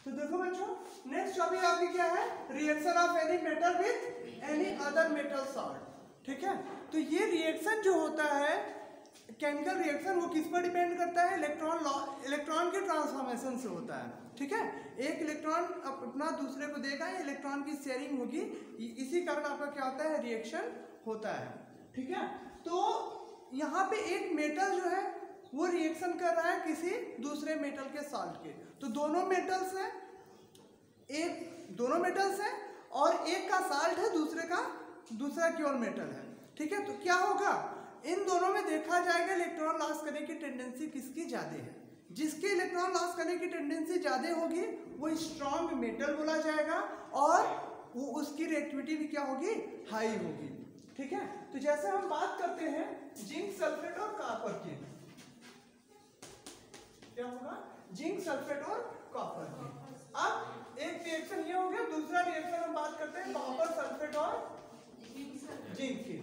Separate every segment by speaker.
Speaker 1: तो देखो बच्चों, नेक्स्ट टॉपिक आपकी क्या है, reaction of any metal with any other metal salt. ठीक है, तो ये रिएक्शन जो होता है केमिकल रिएक्शन, वो किस पर डिपेंड करता है, इलेक्ट्रॉन के ट्रांसफॉर्मेशन से होता है। ठीक है, एक इलेक्ट्रॉन अपना दूसरे को देगा, इलेक्ट्रॉन की शेयरिंग होगी, इसी कारण आपका क्या होता है, रिएक्शन होता है। ठीक है, तो यहाँ पे एक मेटल जो है वो रिएक्शन कर रहा है किसी दूसरे मेटल के साल्ट के। तो दोनों मेटल्स हैं, दोनों मेटल्स हैं और एक का साल्ट है, दूसरा केवल मेटल है। ठीक है, तो क्या होगा, इन दोनों में देखा जाएगा इलेक्ट्रॉन लॉस करने की टेंडेंसी किसकी ज्यादा है। जिसके इलेक्ट्रॉन लॉस करने की टेंडेंसी ज्यादा होगी वो स्ट्रॉन्ग मेटल बोला जाएगा और वो उसकी रिएक्टिविटी भी क्या होगी, हाई होगी। ठीक है, तो जैसे हम बात करते हैं जिंक सल्फेट और कॉपर की, क्या होगा, जिंक सल्फेट और कॉपर की। अब एक रिएक्शन ये हो गया, दूसरा रिएक्शन हम बात करते हैं कॉपर सल्फेट और जिंक की,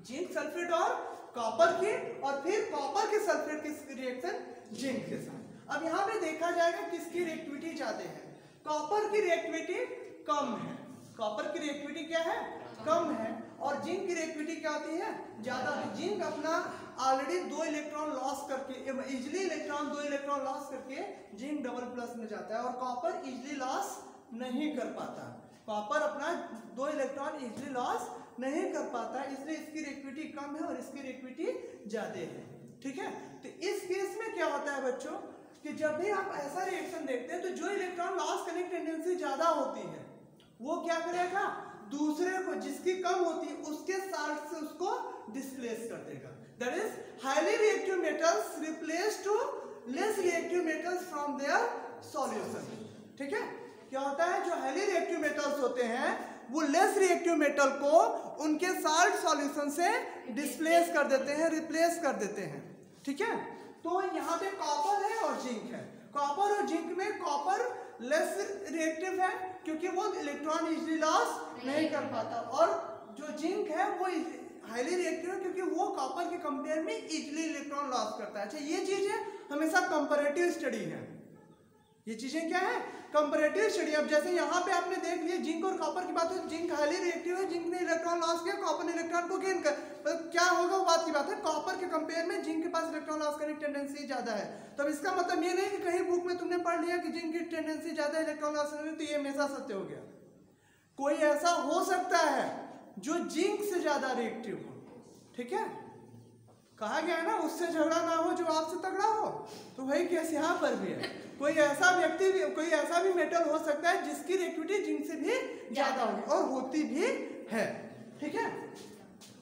Speaker 1: जिंक सल्फेट और कॉपर की, और फिर कॉपर के सल्फेट की रिएक्शन जिंक के साथ। अब यहाँ पे देखा जाएगा किसकी रिएक्टिविटी ज्यादा है, कॉपर की रिएक्टिविटी कम है, कॉपर की रिएक्टिविटी क्या है, कम है, और जिंक की रिएक्टिविटी क्या होती है, ज्यादा है। जिंक अपना ऑलरेडी 2 इलेक्ट्रॉन लॉस करके, इजिली 2 इलेक्ट्रॉन लॉस करके जिंक डबल प्लस में जाता है, और कॉपर इजिली लॉस नहीं कर पाता, कॉपर अपना 2 इलेक्ट्रॉन इजिली लॉस नहीं कर पाता, इसलिए इसकी रिएक्टिविटी कम है और इसकी रिएक्टिविटी ज्यादा है। ठीक है, तो इस केस में क्या होता है बच्चों कि जब भी आप ऐसा रिएक्शन देखते हैं तो जो इलेक्ट्रॉन लॉस करने की टेंडेंसी ज्यादा होती है वो क्या करेगा, दूसरे को जिसकी कम होती है उसके साल्ट से उसको डिस्प्लेस कर देगा। That is highly reactive metals replace to less reactive metals from their solution. ठीक है, क्या होता है, जो हाईली रिएक्टिव मेटल्स होते हैं वो लेस रिएक्टिव मेटल को उनके साल्ट सॉल्यूशन से डिस्प्लेस कर देते हैं, रिप्लेस कर देते हैं। ठीक है, तो यहाँ पे कॉपर है और जिंक है, कॉपर और जिंक में कॉपर लेस रिएक्टिव है क्योंकि वो इलेक्ट्रॉन इजीली लॉस नहीं कर पाता, और जो जिंक है वो हाईली रिएक्टिव है क्योंकि वो कॉपर के कंपेयर में इजीली इलेक्ट्रॉन लॉस करता है। अच्छा, ये चीजें हमेशा कंपैरेटिव स्टडी है, ये चीजें क्या है, कंपैरेटिव स्टडी। अब जैसे यहाँ पे आपने देख लिया जिंक और कॉपर की बात है, जिंक हाईली रिएक्टिव है, जिंक ने इलेक्ट्रॉन लॉस किया, कॉपर ने इलेक्ट्रॉन को गेन कर, तो क्या होगा वो बात की बात है, कॉपर के कंपेयर में जिंक के पास इलेक्ट्रॉन लॉस करने की टेंडेंसी ज्यादा है। तो इसका मतलब ये नहीं कि कहीं बुक में तुमने पढ़ लिया कि जिंक की टेंडेंसी ज्यादा है इलेक्ट्रॉन लॉस करने की, तो ये हमेशा सत्य हो गया। कोई ऐसा हो सकता है जो जिंक से ज्यादा रिएक्टिव हो। ठीक है, कहा गया है ना, उससे झगड़ा ना हो जो आपसे तगड़ा हो, तो वही केस यहाँ पर भी है। कोई ऐसा व्यक्ति भी, कोई ऐसा भी मेटल हो सकता है जिसकी रिएक्टिविटी जिंक से भी ज्यादा होगी और होती भी है। ठीक है,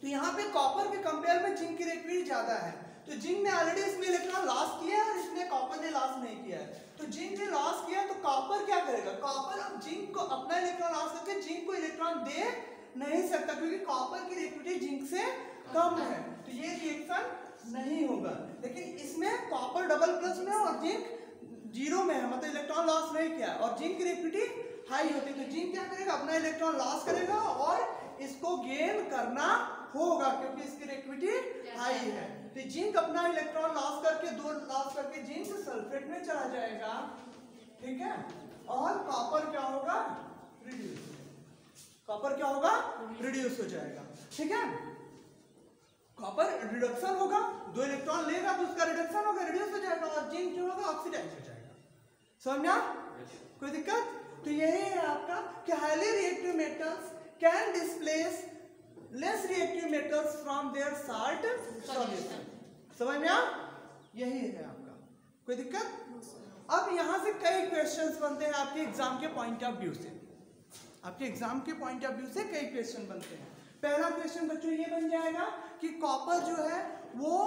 Speaker 1: तो यहाँ पे कॉपर के कंपेयर में जिंक की रिएक्टिविटी ज्यादा है, तो जिंक ने ऑलरेडी इसमें इलेक्ट्रॉन लॉस किया है और इसमें कॉपर ने लॉस नहीं किया है। तो जिंक ने लॉस किया तो कॉपर क्या करेगा, कॉपर अब जिंक को अपना इलेक्ट्रॉन लॉस करके जिंक को इलेक्ट्रॉन दे नहीं सकता क्योंकि कॉपर की रिएक्टिविटी जिंक से कम है, तो ये रिएक्शन नहीं होगा। लेकिन इसमें कॉपर डबल प्लस में और जिंक 0 में है, मतलब इलेक्ट्रॉन लॉस नहीं किया, और जिंक की रिएक्टिविटी हाई होती है, तो जिंक क्या करेगा, अपना इलेक्ट्रॉन लॉस करेगा और इसको गेन करना होगा क्योंकि इसकी रिएक्टिविटी हाई है। तो जिंक अपना इलेक्ट्रॉन लॉस करके 2 लॉस करके जिंक सल्फेट में चला जाएगा। ठीक है, और कॉपर क्या होगा, रिड्यूस, कॉपर क्या होगा, रिड्यूस हो जाएगा। ठीक है, कॉपर रिडक्शन होगा, 2 इलेक्ट्रॉन लेगा तो उसका रिडक्शन होगा, रिड्यूस हो जाएगा, और जिंक जो होगा ऑक्सीडाइज हो जाएगा। समझ में आ, कोई दिक्कत? तो यही है आपका कि highly reactive metals can displace less reactive metals from their salt solution. समझ में आ, यही है आपका, कोई दिक्कत? अब यहां से कई क्वेश्चंस बनते हैं आपके एग्जाम के पॉइंट ऑफ व्यू से, आपके एग्जाम के पॉइंट ऑफ व्यू से कई क्वेश्चन बनते हैं। पहला क्वेश्चन बच्चों ये बन जाएगा कि कॉपर जो है वो,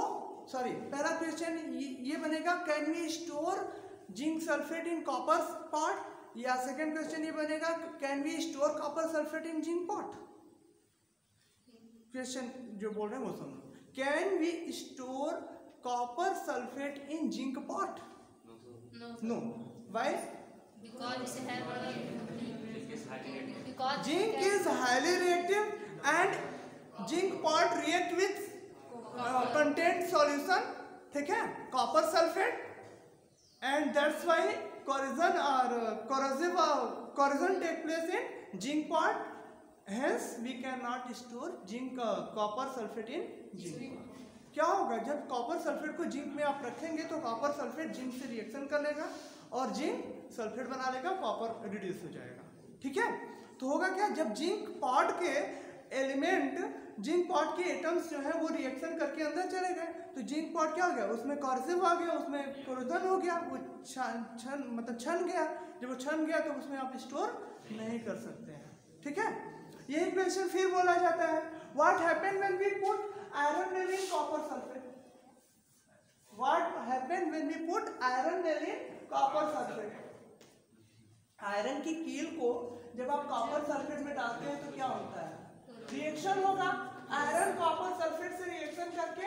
Speaker 1: सॉरी, पहला क्वेश्चन ये बनेगा, can we store zinc sulphate in copper pot, या सेकंड क्वेश्चन ये बनेगा, can we store copper sulphate in zinc pot. Question जो बोल रहे हैं वो सुनो, can we store copper sulphate in zinc pot? No, why?
Speaker 2: Because
Speaker 1: zinc is highly reactive and zinc pot react with contained solution, ठीक है, copper sulfate, and that's why corrosion or corrosion take place in zinc pot. Hence we cannot store zinc copper sulfate in zinc. क्या होगा जब copper sulphate को zinc में आप रखेंगे तो कॉपर सल्फेट जिंक से रिएक्शन कर लेगा और जिंक सल्फेट बना लेगा, कॉपर रिड्यूस हो जाएगा। ठीक है, तो होगा क्या, जब जिंक पॉट के एलिमेंट, जिंक पॉट के एटम्स जो है वो रिएक्शन करके अंदर चले गए तो जिंक पॉट क्या हो गया, उसमें कॉर्सिव आ गया, उसमें कोरोजन हो गया, वो छन गया। जब वो छन गया तो उसमें आप स्टोर नहीं कर सकते हैं। ठीक है, यही क्वेश्चन फिर बोला जाता है, what happened when we put iron nail in copper sulfate? What happened when we put iron nail in copper sulfate? Iron की कील को जब आप कॉपर सल्फेट में डालते हैं तो क्या होता है, रिएक्शन होगा। आयरन कॉपर सल्फेट से रिएक्शन करके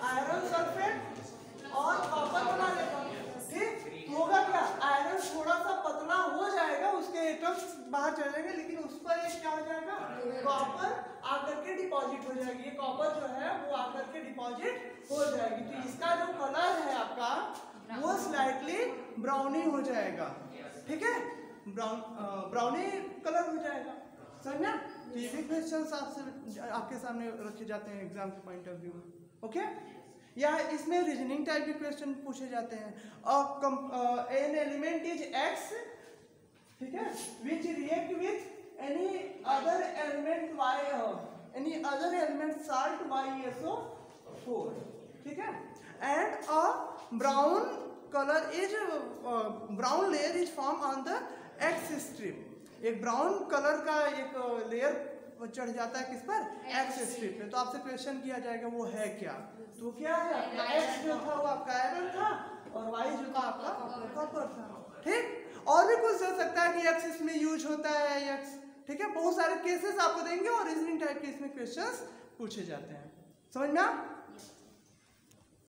Speaker 1: आयरन सल्फेट और कॉपर बना लेगा। ठीक, होगा क्या, आयरन थोड़ा सा पतला हो जाएगा, उसके एटम्स बाहर चले जाएंगे, लेकिन उस पर एक क्या हो जाएगा, कॉपर आकर के डिपॉजिट हो जाएगी। ये कॉपर जो है वो आकर के डिपॉजिट हो जाएगी, तो इसका जो कलर है आपका वो स्लाइटली ब्राउनी हो जाएगा। ठीक है, ब्राउनी कलर हो जाएगा। समझना, तो ये भी क्वेश्चंस आपके सामने रखे जाते हैं एग्जाम के पॉइंट ऑफ व्यू में। ओके, या इसमें रीजनिंग टाइप के क्वेश्चन पूछे जाते हैं। एन एलिमेंट इज एक्स, ठीक है, which react with any other element y, any other element salt YeSO4, ठीक है, and a brown colour is brown layer is form on the x strip. एक brown colour का एक layer चढ़ जाता है किस पर, एक्स स्ट्रिप पे। तो आपसे क्वेश्चन किया जाएगा वो है क्या, तो क्या है, एक्स जो था वो आपका आयरन था और वाई जो था आपका कॉपर था। ठीक, और भी कुछ हो सकता है कि एक्स इसमें यूज होता है, एक्स, ठीक है, बहुत सारे केसेस आपको देंगे और रीजनिंग टाइप के इसमें क्वेश्चंस पूछे जाते हैं। समझ में?